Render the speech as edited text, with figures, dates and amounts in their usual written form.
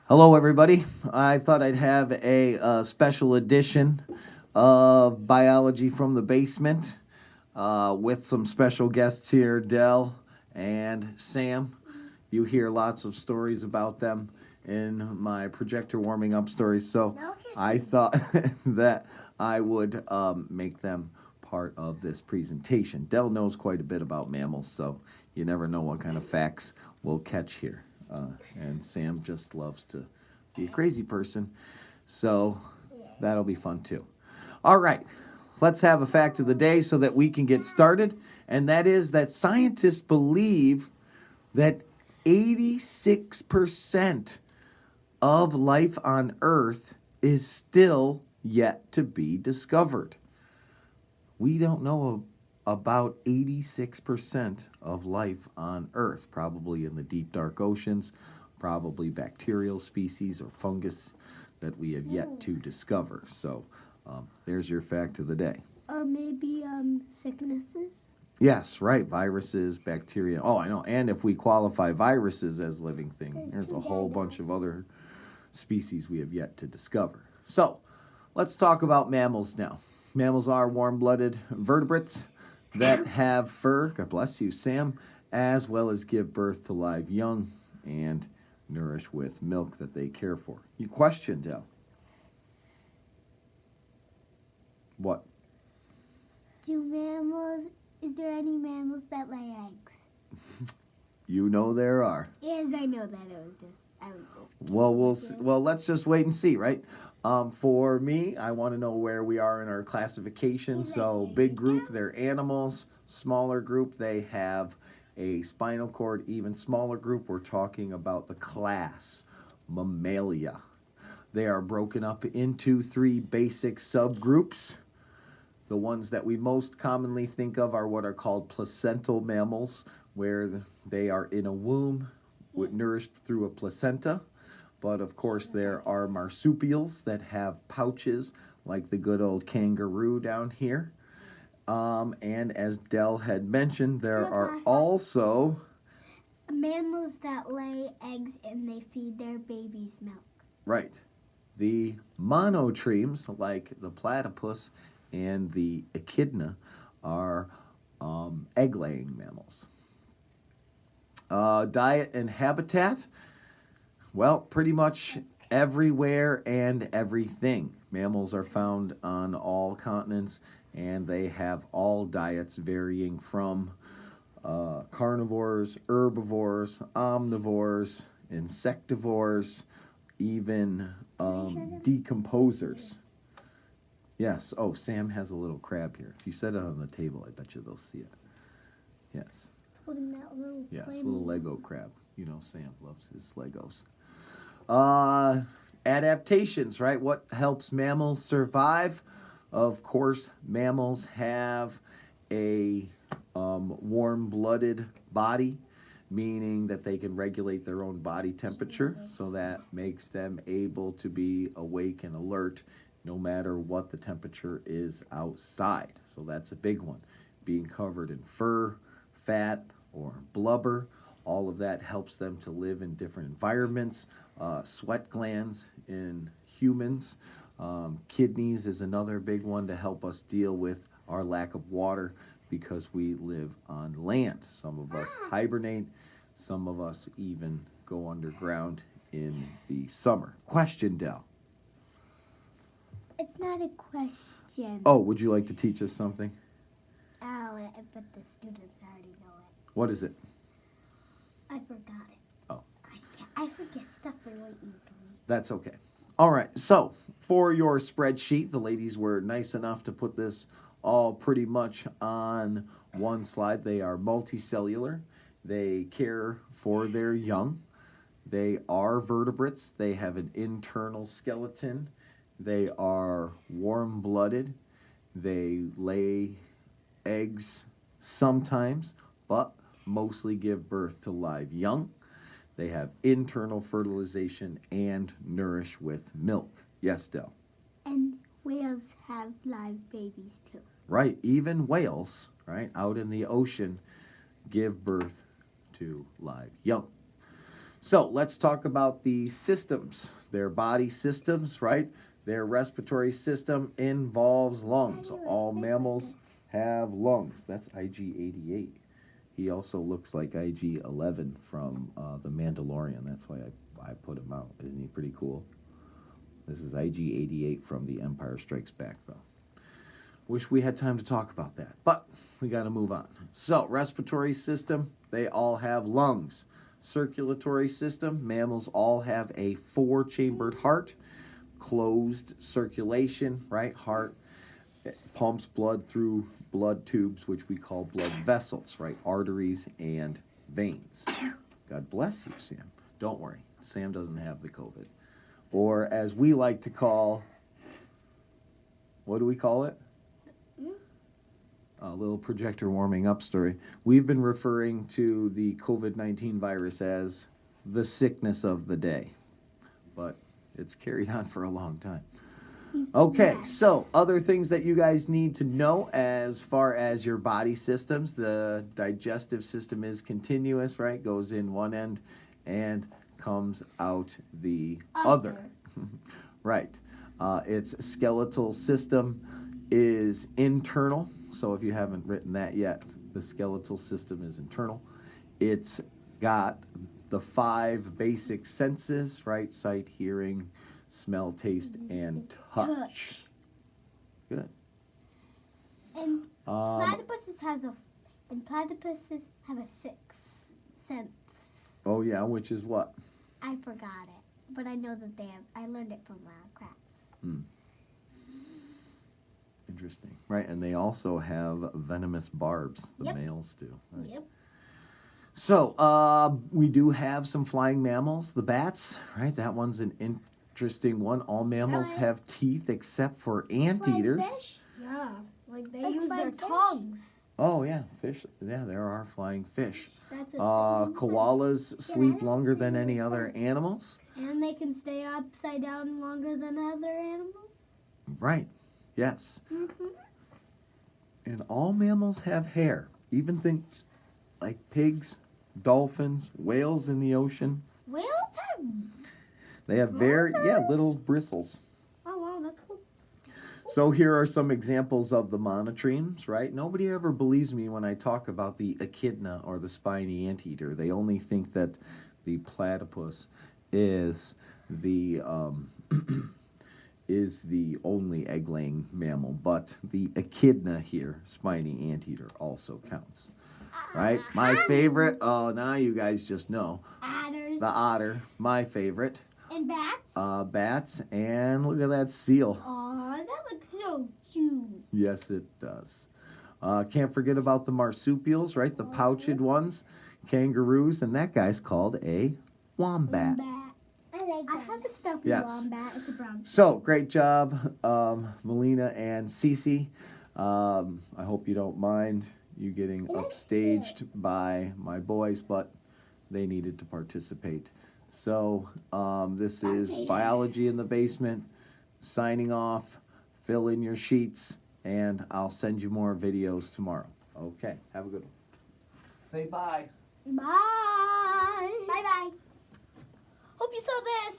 Hello, everybody. I thought I'd have a special edition of Biology from the Basement with some special guests here, Dell and Sam. You hear lots of stories about them in my projector warming up stories, so I thought that I would make them part of this presentation. Dell knows quite a bit about mammals, so you never know what kind of facts we'll catch here. And Sam just loves to be a crazy person, so that'll be fun too. All right, let's have a fact of the day so that we can get started, and that is that scientists believe that 86% of life on Earth is still yet to be discovered. We don't know about 86% of life on Earth, probably in the deep, dark oceans, probably bacterial species or fungus that we have yet to discover. So there's your fact of the day. Or maybe sicknesses? Yes, right. Viruses, bacteria. Oh, I know. And if we qualify viruses as living things, there's a whole bunch of other species we have yet to discover. So let's talk about mammals now. Mammals are warm-blooded vertebrates that have fur, God bless you, Sam, as well as give birth to live young and nourish with milk that they care for. You questioned, Del. What? Is there any mammals that lay eggs? You know there are. Yes, I know that. I was just. Well, let's just wait and see, right? For me, I want to know where we are in our classification. So, big group, they're animals. Smaller group, they have a spinal cord. Even smaller group, we're talking about the class Mammalia. They are broken up into 3 basic subgroups. The ones that we most commonly think of are what are called placental mammals, where they are in a womb, nourished through a placenta. But of course, there are marsupials that have pouches, like the good old kangaroo down here. And as Dell had mentioned, there are also mammals that lay eggs and they feed their babies milk. Right. The monotremes, like the platypus and the echidna, are egg-laying mammals. Diet and habitat. Well, pretty much everywhere and everything. Mammals are found on all continents, and they have all diets varying from carnivores, herbivores, omnivores, insectivores, even decomposers. Yes. Oh, Sam has a little crab here. If you set it on the table, I bet you they'll see it. Yes. Holding that little. Yes, little Lego crab. You know, Sam loves his Legos. Adaptations, right? What helps mammals survive? Of course, mammals have a warm-blooded body, meaning that they can regulate their own body temperature, so that makes them able to be awake and alert no matter what the temperature is outside. So that's a big one. Being covered in fur, fat, or blubber, all of that helps them to live in different environments. Sweat glands in humans. Kidneys is another big one to help us deal with our lack of water because we live on land. Some of us hibernate. Some of us even go underground in the summer. Question, Del. It's not a question. Oh, would you like to teach us something? Oh, but the students already know it. What is it? I forgot it. Oh. I forget stuff really easily. That's okay. All right, so for your spreadsheet, the ladies were nice enough to put this all pretty much on one slide. They are multicellular. They care for their young. They are vertebrates. They have an internal skeleton. They are warm-blooded. They lay eggs sometimes, but mostly give birth to live young. They have internal fertilization and nourish with milk. Yes, Del? And whales have live babies too. Right, even whales, right, out in the ocean give birth to live young. So let's talk about the systems, their body systems, right? Their respiratory system involves lungs. All mammals have lungs. That's IG-88. He also looks like IG-11 from The Mandalorian. That's why I put him out. Isn't he pretty cool? This is IG-88 from The Empire Strikes Back, though. Wish we had time to talk about that, but we got to move on. So, respiratory system, they all have lungs. Circulatory system, mammals all have a 4-chambered heart, closed circulation, right? Heart pumps blood through blood tubes, which we call blood vessels, right? Arteries and veins. God bless you, Sam. Don't worry, Sam doesn't have the COVID. Or as we like to call, what do we call it? A little projector warming up story. We've been referring to the COVID-19 virus as the sickness of the day, but it's carried on for a long time. Okay, so other things that you guys need to know as far as your body systems. The digestive system is continuous, right? Goes in one end and comes out the other. Right. Its skeletal system is internal. So if you haven't written that yet, the skeletal system is internal. It's got the 5 basic senses, right? Sight, hearing, smell, taste, and touch. Good. And platypuses have a 6th sense. Oh yeah, which is what? I forgot it, but I know that they have. I learned it from crafts. Interesting. Right, and they also have venomous barbs, the Yep. males do. Right? Yep. So, we do have some flying mammals, the bats, right? That one's an interesting one. All mammals Really? have teeth except for anteaters. Fish? Yeah, like they Like use their flying fish? tongues. Oh, yeah, fish. Yeah, there are flying fish. That's a Koalas sleep haven't longer seen than any those other animals. And they can stay upside down longer than other animals. Right, yes. Mm-hmm. And all mammals have hair. Even things like pigs, dolphins, whales in the ocean. Whales have. They have little bristles. Oh wow, that's cool. So here are some examples of the monotremes, right? Nobody ever believes me when I talk about the echidna or the spiny anteater. They only think that the platypus is the is the only egg-laying mammal, but the echidna here, spiny anteater, also counts. Right? My favorite, oh, now you guys just know. Otters. The otter, my favorite. And bats. Bats, and look at that seal. Aw, that looks so cute. Yes, it does. Can't forget about the marsupials, right? The pouched ones, kangaroos, and that guy's called a wombat. I like that. I have a stuffy Yes. wombat. It's a brown. So, great job, Melina and Cece. I hope you don't mind you getting upstaged by my boys, but they needed to participate. So, this is Biology in the Basement, signing off. Fill in your sheets, and I'll send you more videos tomorrow. Okay, have a good one. Say bye. Bye. Bye bye. Hope you saw this.